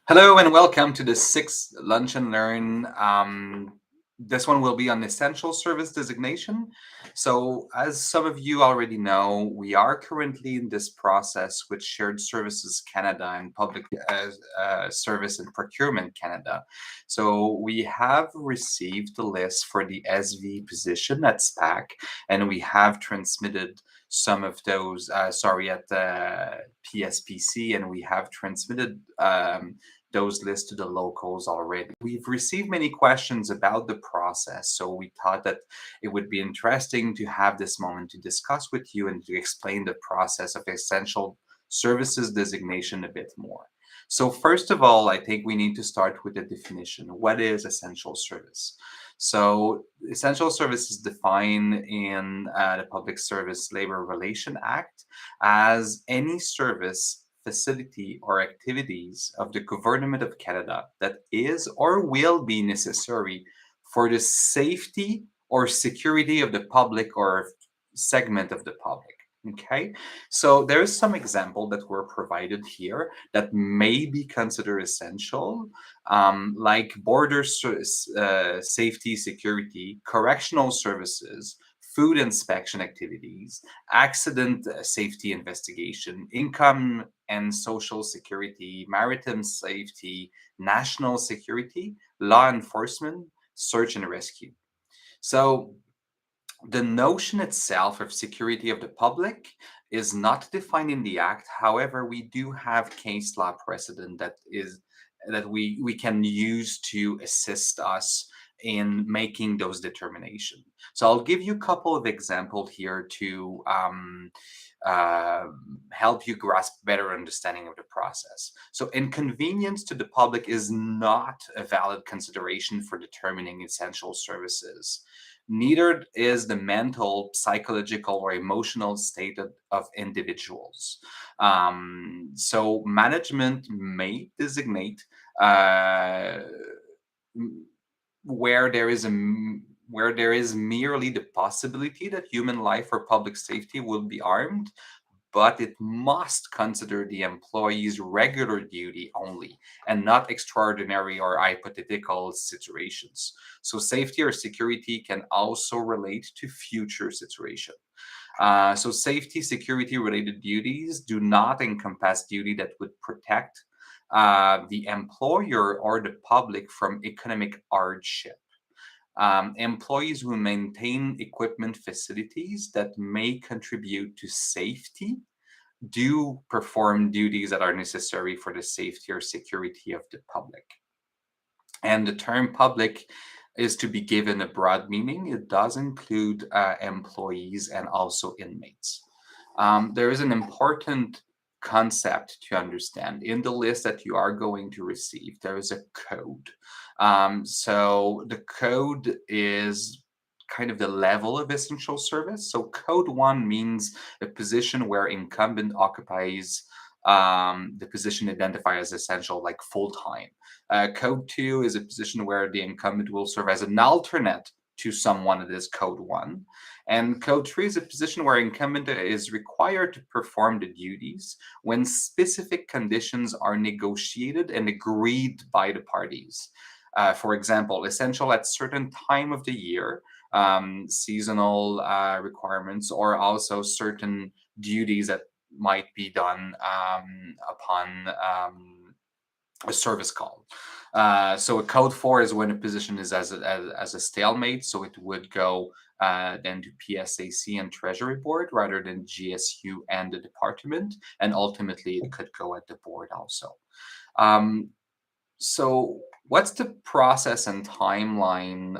Hello and welcome to the sixth Lunch and Learn. This one will be on Essential Service Designation. So, as some of you already know, we are currently in this process with Shared Services Canada and Public Service and Procurement Canada. So, we have received the list for the SV position at SPAC, and we have transmitted some of those, at the PSPC, and we have transmitted. Those lists to the locals already. We've received many questions about the process, so we thought that it would be interesting to have this moment to discuss with you and to explain the process of essential services designation a bit more. So first of all, I think we need to start with the definition. What is essential service? So essential service is defined in the Public Service Labor Relation Act as any service facility or activities of the Government of Canada that is or will be necessary for the safety or security of the public or segment of the public. Okay, so there is some example that were provided here that may be considered essential, like safety, security, correctional services, food inspection activities, accident safety investigation, income and social security, maritime safety, national security, law enforcement, search and rescue. So the notion itself of security of the public is not defined in the act. However, we do have case law precedent that we can use to assist us in making those determinations. So I'll give you a couple of examples here to uh, help you grasp better understanding of the process. So inconvenience to the public is not a valid consideration for determining essential services. Neither is the mental, psychological, or emotional state of individuals. So management may designate uh, where there is merely the possibility that human life or public safety will be harmed, but it must consider the employee's regular duty only and not extraordinary or hypothetical situations. So safety or security can also relate to future situation. So safety, security related duties do not encompass duty that would protect the employer or the public from economic hardship. Employees who maintain equipment facilities that may contribute to safety do perform duties that are necessary for the safety or security of the public. And the term public is to be given a broad meaning. It does include employees and also inmates. There is an important concept to understand. In the list that you are going to receive, there is a code. So the code is kind of the level of essential service. So code one means a position where incumbent occupies the position identified as essential, like full time. Code two is a position where the incumbent will serve as an alternate to someone that is code one. And code three is a position where incumbent is required to perform the duties when specific conditions are negotiated and agreed by the parties. For example, essential at certain time of the year, seasonal requirements, or also certain duties that might be done upon a service call. So a code four is when a position is as a stalemate, so it would go then to PSAC and Treasury Board rather than GSU and the department, and ultimately it could go at the board also. So what's the process and timeline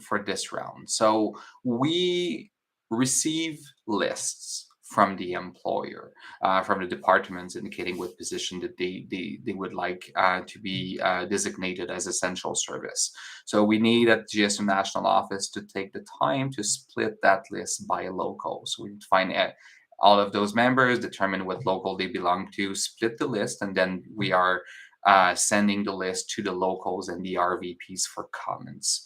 for this round? So we receive lists from the employer, from the departments, indicating what position that they would like to be designated as essential service. So we need at GSU National Office to take the time to split that list by local. So we find all of those members, determine what local they belong to, split the list, and then we are sending the list to the locals and the RVPs for comments.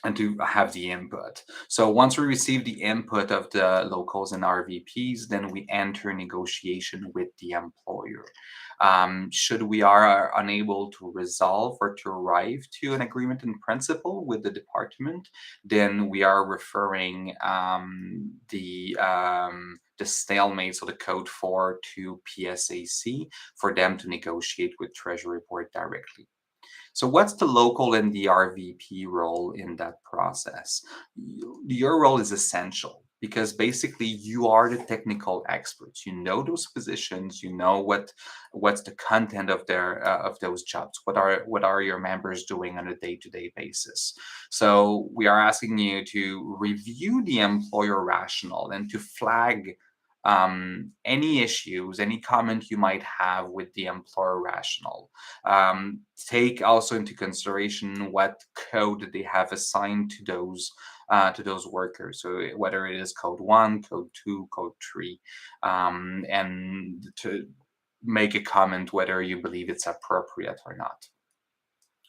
and to have the input. So once we receive the input of the locals and RVPs, then we enter negotiation with the employer. Should we are unable to resolve or to arrive to an agreement in principle with the department, then we are referring the stalemate, so the code 4 to PSAC for them to negotiate with Treasury Board directly. So, what's the local and the RVP role in that process? Your role is essential because basically you are the technical experts. You know those positions. You know what's the content of their of those jobs. What are your members doing on a day-to-day basis? So we are asking you to review the employer rationale and to flag any issues, any comment you might have with the employer rationale. Take also into consideration what code they have assigned to those workers. So whether it is code 1, code 2, code 3, and to make a comment whether you believe it's appropriate or not.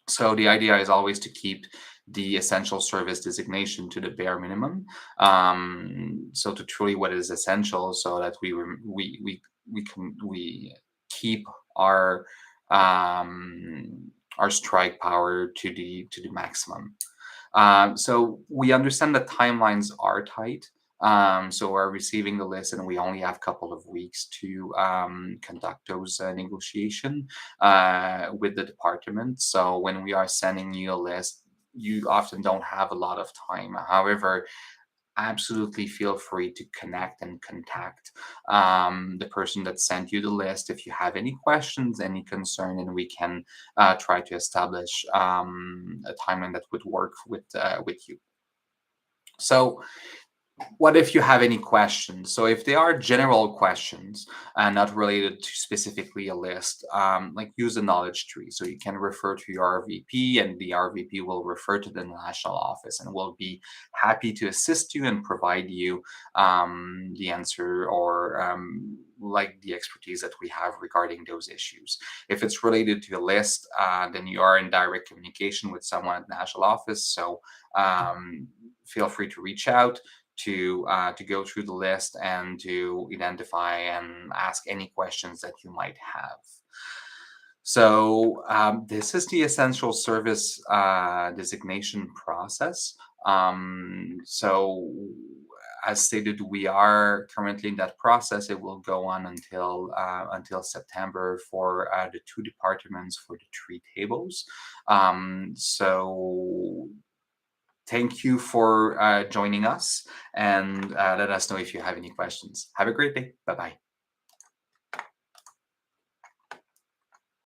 So the idea is always to keep the essential service designation to the bare minimum. So to truly what is essential, so that we keep our strike power to the maximum. So we understand that timelines are tight. So we're receiving the list, and we only have a couple of weeks to conduct those negotiation with the department. So when we are sending you a list, you often don't have a lot of time. However, absolutely feel free to connect and contact the person that sent you the list if you have any questions, any concern, and we can try to establish a timeline that would work with you. So what if you have any questions? So if they are general questions and not related to specifically a list, like use a knowledge tree. So you can refer to your RVP, and the RVP will refer to the national office, and will be happy to assist you and provide you the answer, or like the expertise that we have regarding those issues. If it's related to a list, then you are in direct communication with someone at the national office. So feel free to reach out to go through the list and to identify and ask any questions that you might have. So this is the essential service designation process. So as stated, we are currently in that process. It will go on until September for the two departments for the three tables. So thank you for joining us, and let us know if you have any questions. Have a great day. Bye bye.